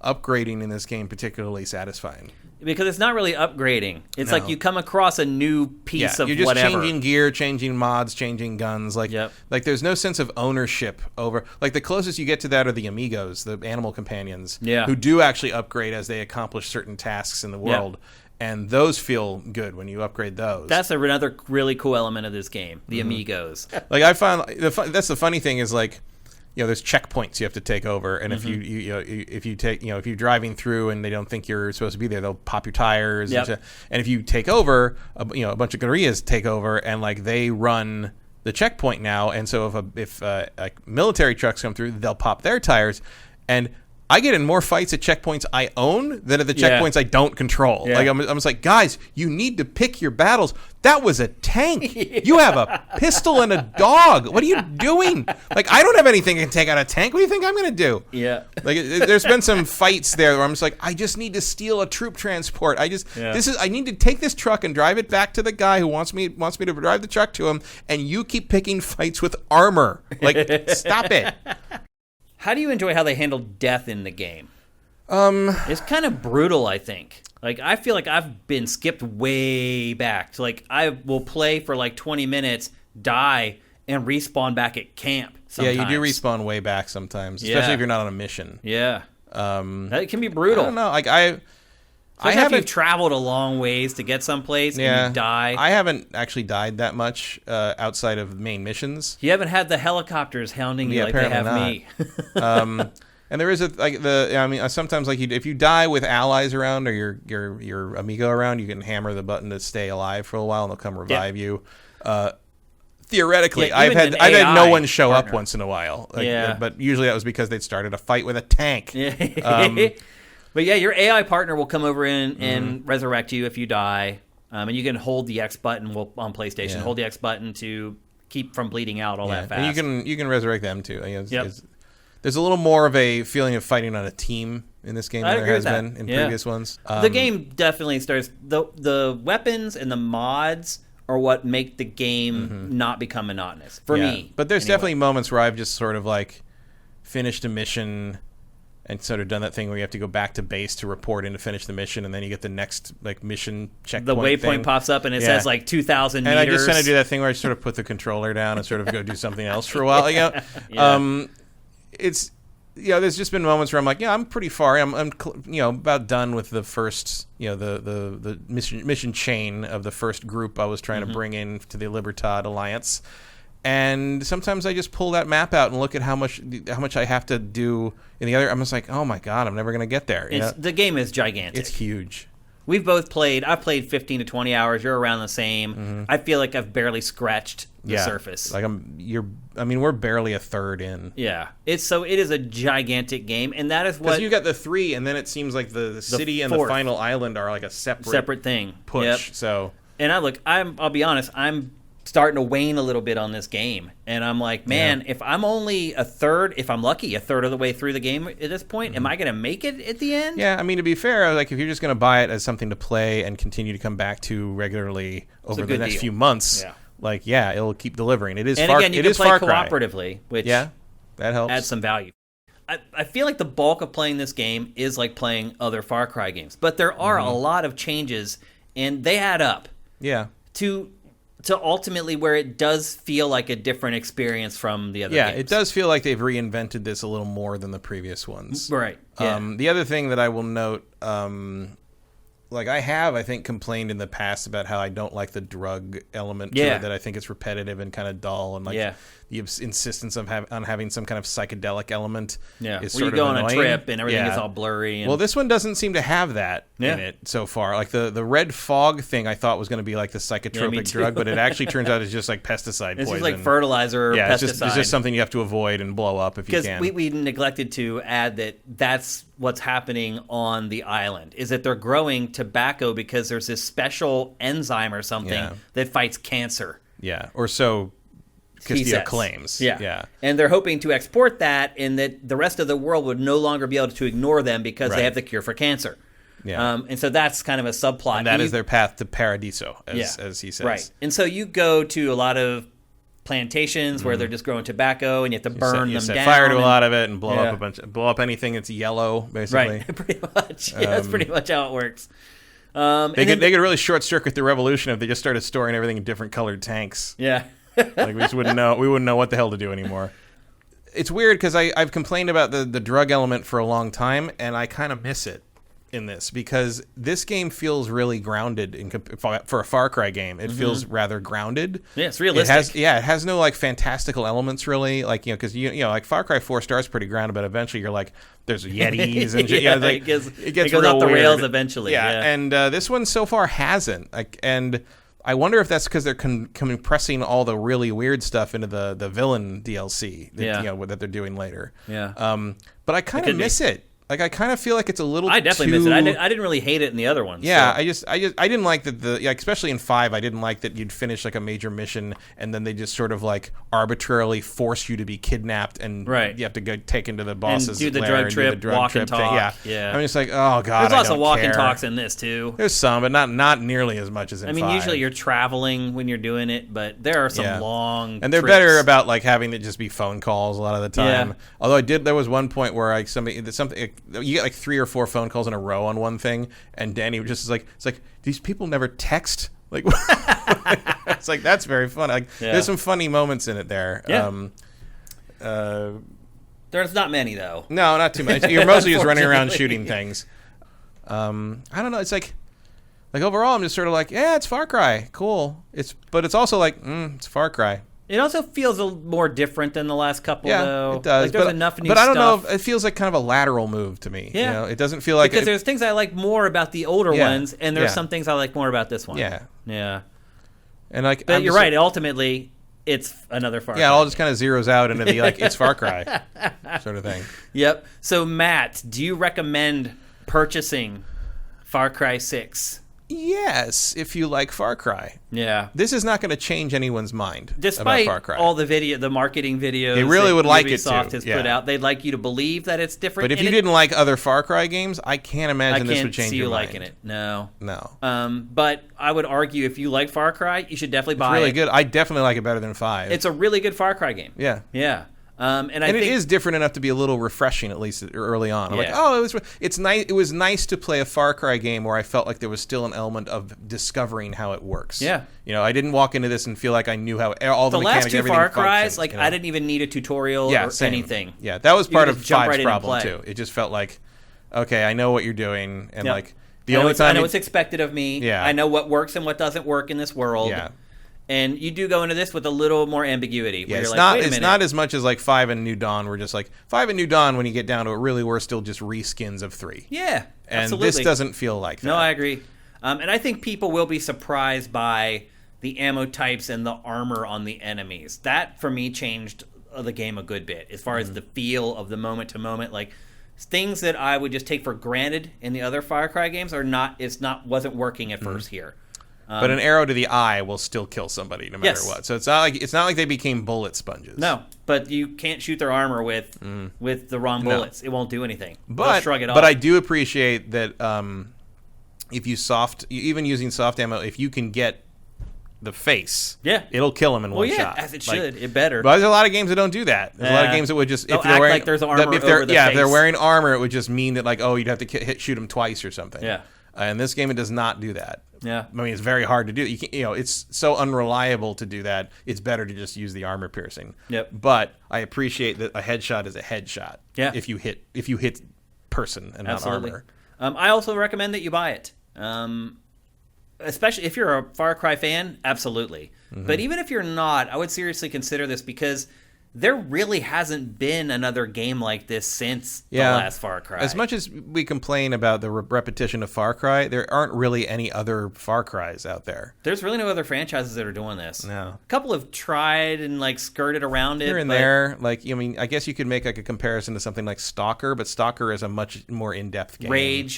upgrading in this game particularly satisfying. Because it's not really upgrading. It's like you come across a new piece of whatever. You're just changing gear, changing mods, changing guns. Like there's no sense of ownership over... Like, the closest you get to that are the amigos, the animal companions, who do actually upgrade as they accomplish certain tasks in the world. And those feel good when you upgrade those. That's another really cool element of this game, the amigos. Like, I find... That's the funny thing is, like... there's checkpoints you have to take over, and if if you're driving through and they don't think you're supposed to be there, they'll pop your tires. And if you take over, a bunch of guerrillas take over, and like they run the checkpoint now. And so if military trucks come through, they'll pop their tires, and I get in more fights at checkpoints I own than at the checkpoints I don't control. Like I'm just like, guys, you need to pick your battles. That was a tank. You have a pistol and a dog. What are you doing? Like, I don't have anything that can take out a tank. What do you think I'm going to do? Yeah. Like, there's been some fights there where I'm just like, I just need to steal a troop transport. I need to take this truck and drive it back to the guy who wants me to drive the truck to him, and you keep picking fights with armor. Like, stop it. How do you enjoy how they handle death in the game? It's kind of brutal, I think. Like, I feel like I've been skipped way back. To, like, I will play for like 20 minutes, die, and respawn back at camp sometimes. Yeah, you do respawn way back sometimes, especially if you're not on a mission. Yeah. That can be brutal. I don't know. Like, if you've traveled a long ways to get someplace and you die. I haven't actually died that much outside of main missions. You haven't had the helicopters hounding you like they have me. And there is sometimes like if you die with allies around or your amigo around, you can hammer the button to stay alive for a while and they'll come revive you. Theoretically, I've had no one show up once in a while. But usually that was because they'd started a fight with a tank. But yeah, your AI partner will come over and resurrect you if you die. And you can hold the X button on PlayStation. Hold the X button to keep from bleeding out that fast. And you can resurrect them too. There's a little more of a feeling of fighting on a team in this game than there has been in previous ones. The game definitely starts... The weapons and the mods are what make the game not become monotonous for me. But there's anyway. definitely moments where I've just sort of like finished a mission and sort of done that thing where you have to go back to base to report in to finish the mission, and then you get the next like mission checkpoint. The waypoint thing. pops up and it says like 2,000 meters. And I just kind of do that thing where I sort of put the controller down and sort of go do something else for a while. It's there's just been moments where I'm like, I'm pretty far. I'm about done with the first the mission chain of the first group I was trying to bring in to the Libertad Alliance. And sometimes I just pull that map out and look at how much I have to do in the other. I'm just like, oh my god, I'm never going to get there. The game is gigantic. It's huge. We've both played. I've played 15 to 20 hours. You're around the same. I feel like I've barely scratched the surface. Like we're barely a third in. Yeah. It is a gigantic game, and that is what. Because you got the 3, and then it seems like the city and the final island are like a separate thing. Push. Yep. So. And I'll be honest. I'm starting to wane a little bit on this game, and I'm like, man, if I'm only if I'm lucky, a third of the way through the game at this point, am I going to make it at the end? Yeah, I mean, to be fair, like if you're just going to buy it as something to play and continue to come back to regularly over the next few months, it'll keep delivering. It is and far, again, you it can is play Far Cry. cooperatively, which that helps. adds some value. I feel like the bulk of playing this game is like playing other Far Cry games, but there are a lot of changes, and they add up. Yeah. To ultimately where it does feel like a different experience from the other games. Yeah, it does feel like they've reinvented this a little more than the previous ones. Right. Yeah. The other thing that I will note, I think, complained in the past about how I don't like the drug element to it, that I think it's repetitive and kind of dull, and the insistence of on having some kind of psychedelic element is sort of go annoying. On a trip and everything is all blurry. And... Well, this one doesn't seem to have that in it so far. Like the red fog thing I thought was going to be like the psychotropic drug, but it actually turns out it's just like pesticide poison. It's just like fertilizer or pesticide. It's just something you have to avoid and blow up if you can. Because we neglected to add that's what's happening on the island, is that they're growing tobacco because there's this special enzyme or something that fights cancer. Yeah, or so Castillo claims. Yeah. And they're hoping to export that, and that the rest of the world would no longer be able to ignore them because they have the cure for cancer. Yeah. And so that's kind of a subplot. And that is their path to Paradiso, as he says. Right. And so you go to a lot of plantations where they're just growing tobacco, and you have to burn them set down. fire to a lot of it and blow up anything that's yellow, basically. Right. Pretty much. That's pretty much how it works. They could really short circuit the revolution if they just started storing everything in different colored tanks. Yeah. Like we just wouldn't know. We wouldn't know what the hell to do anymore. It's weird because I've complained about the drug element for a long time, and I kind of miss it in this, because this game feels really grounded for a Far Cry game. It feels rather grounded. Yeah, it's realistic. It has no like fantastical elements really, like because like Far Cry 4 starts pretty grounded, but eventually you're like there's Yetis and it gets real off the weird. rails eventually. Yeah. And this one so far hasn't. And I wonder if that's because they're compressing all the really weird stuff into the villain DLC that they're doing later. Yeah. But I kind of miss it. Like I kind of feel like it's a little. I definitely miss it. I didn't really hate it in the other ones. Yeah, so. I didn't like that especially in 5. I didn't like that you'd finish like a major mission and then they just sort of like arbitrarily force you to be kidnapped and you have to go taken to the boss's and do the lair drug and trip, do the drug walk trip and talk. thing. Yeah. I'm just like, oh god. There's lots of walk care. and talks in this too. There's some, but not nearly as much as in 5. I mean, usually you're traveling when you're doing it, but there are some long and they're trips. better about like having it just be phone calls a lot of the time. Yeah. Although there was one point where like you get like 3 or 4 phone calls in a row on one thing, and Danny just is like, it's like these people never text. Like it's like that's very fun. Like there's some funny moments in it there. Yeah. There's not many though. No, not too much. You're mostly just running around shooting things. I don't know. It's like overall, I'm just sort of like, yeah, it's Far Cry, cool. But it's also like, it's Far Cry. It also feels a little more different than the last couple, though. It does. Like, there's enough new stuff. But I don't know if stuff. it feels like kind of a lateral move to me. Yeah. You know? It doesn't feel like... Because there's things I like more about the older ones, and there's some things I like more about this one. Yeah. Yeah. And like, but you're right. Ultimately, it's another Far Cry. Yeah, it all just kind of zeroes out into the, like, it's Far Cry sort of thing. Yep. So, Matt, do you recommend purchasing Far Cry 6? Yes, if you like Far Cry. Yeah. This is not going to change anyone's mind Despite about Far Cry. all the marketing videos They really would like it Ubisoft to, has yeah. put out, they'd like you to believe that it's different. But if and you didn't like other Far Cry games, I can't imagine this would change your mind. I can't see you liking it. No. No. But I would argue if you like Far Cry, you should definitely buy it. It's really good. I definitely like it better than 5. It's a really good Far Cry game. Yeah. Yeah. And it is different enough to be a little refreshing, at least early on. I'm like, oh, it's nice. It was nice to play a Far Cry game where I felt like there was still an element of discovering how it works. Yeah. I didn't walk into this and feel like I knew how all the mechanics, last 2 everything Far Cries, functioned, I didn't even need a tutorial or same. anything. Yeah, that was part of just jump 5's right in and problem play. too. It just felt like, okay, I know what you're doing, and Yep. like the only time I know what's expected of me. Yeah. I know what works and what doesn't work in this world. Yeah. And you do go into this with a little more ambiguity. Yeah, where it's you're not. Wait a It's minute. not as much as like 5 and New Dawn. We're just like 5 and New Dawn. When you get down to it, really, we're still just reskins of 3. Yeah, and absolutely. this doesn't feel like that. No, I agree. And I think people will be surprised by the ammo types and the armor on the enemies. That for me changed the game a good bit as far as the feel of the moment to moment. Like things that I would just take for granted in the other Far Cry games wasn't working at first here. But an arrow to the eye will still kill somebody no matter Yes. what. So it's not like they became bullet sponges. No, but you can't shoot their armor with the wrong bullets. It won't do anything. They'll But shrug it off. but I do appreciate that if you even using soft ammo, if you can get the face, it'll kill him in one shot. As it should. It better. But there's a lot of games that don't do that. There's a lot of games that would just They'll if they're act wearing like there's armor if they're over the if they're face. wearing armor, it would just mean that like you'd have to shoot them twice or something. Yeah. In this game, it does not do that. Yeah. I mean, it's very hard to do. You can't, it's so unreliable to do that. It's better to just use the armor piercing. Yep. But I appreciate that a headshot is a headshot. Yeah. If you hit person and Absolutely. not armor. I also recommend that you buy it. Especially if you're a Far Cry fan, absolutely. But even if you're not, I would seriously consider this because there really hasn't been another game like this since the last Far Cry. As much as we complain about the repetition of Far Cry, there aren't really any other Far Cries out there. There's really no other franchises that are doing this. No. A couple have tried and skirted around it. Here and there, I guess you could make a comparison to something like Stalker, but Stalker is a much more in-depth game.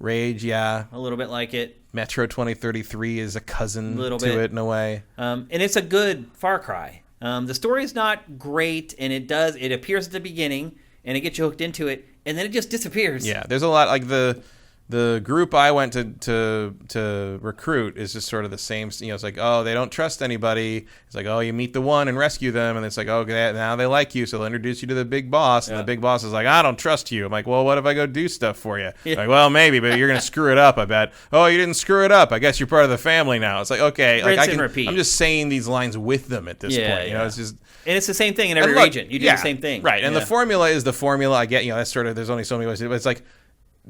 Rage, yeah. A little bit like it. Metro 2033 is a cousin Little to bit. it in a way. And it's a good Far Cry. The story is not great, and it appears at the beginning, and it gets you hooked into it, and then it just disappears. Yeah, there's a lot, like the group I went to recruit is just sort of the same. It's like, oh, they don't trust anybody. It's like, oh, you meet the one and rescue them, and it's like, oh, now they like you, so they'll introduce you to the big boss, and the big boss is like, I don't trust you. I'm like, well, what if I go do stuff for you? Yeah. Like, well, maybe, but you're gonna screw it up, I bet. Oh, you didn't screw it up. I guess you're part of the family now. It's like, okay, Rinse and repeat. I'm just saying these lines with them at this point. Yeah. It's just. And it's the same thing in every region. You do the same thing. Right, and the formula is the formula. I get, that's sort of, there's only so many ways to do it, but it's like,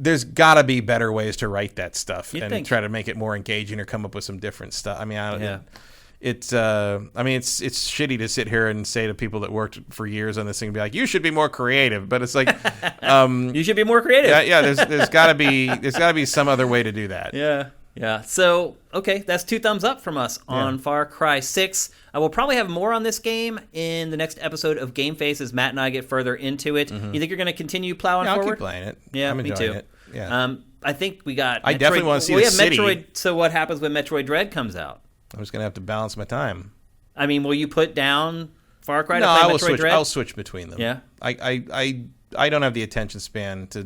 there's got to be better ways to write that stuff try to make it more engaging or come up with some different stuff. I mean, it's shitty to sit here and say to people that worked for years on this thing, be like, you should be more creative. But it's like, you should be more creative. Yeah. There's got to be some other way to do that. Yeah. So, okay, that's 2 thumbs up from us on Far Cry 6. I will probably have more on this game in the next episode of Game Face as Matt and I get further into it. You think you're going to continue plowing forward? I'll keep playing it. Yeah, I'm me enjoying too. it. Yeah. I think we got. I definitely want to see we the have city. Metroid. So what happens when Metroid Dread comes out? I'm just gonna have to balance my time. I mean, will you put down Far Cry to No, play I will Metroid switch. Dread? I'll switch between them. Yeah. I don't have the attention span to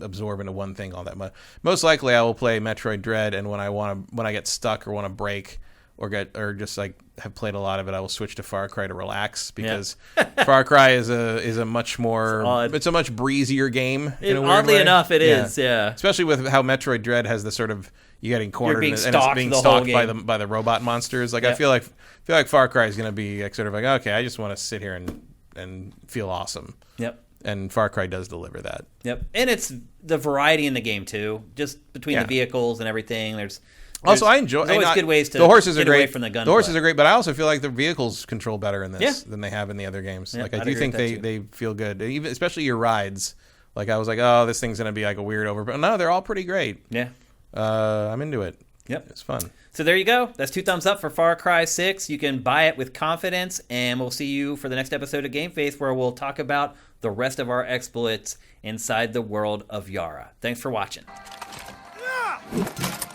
absorb into one thing all that much. Most likely, I will play Metroid Dread, and when I get stuck or want to break or just like have played a lot of it, I will switch to Far Cry to relax because Far Cry is a much more it's a much breezier game. Oddly enough, it is. Yeah. Especially with how Metroid Dread has the sort of you getting cornered and it's being the stalked whole by the robot monsters. Like I feel like Far Cry is going to be like, sort of like, okay, I just want to sit here and feel awesome. Yep. And Far Cry does deliver that. Yep. And it's the variety in the game too, just between the vehicles and everything. There's also, I enjoy. There's always good ways to the horses are get great. away from the gunplay. The horses are great, but I also feel like the vehicles control better in this than they have in the other games. Yeah, like I I'd do agree think with that, they feel good, even especially your rides. Like I was like, oh, this thing's gonna be like a weird over, but no, they're all pretty great. Yeah, I'm into it. Yep, it's fun. So there you go. That's 2 thumbs up for Far Cry 6. You can buy it with confidence, and we'll see you for the next episode of Game Face, where we'll talk about the rest of our exploits inside the world of Yara. Thanks for watching. Yeah!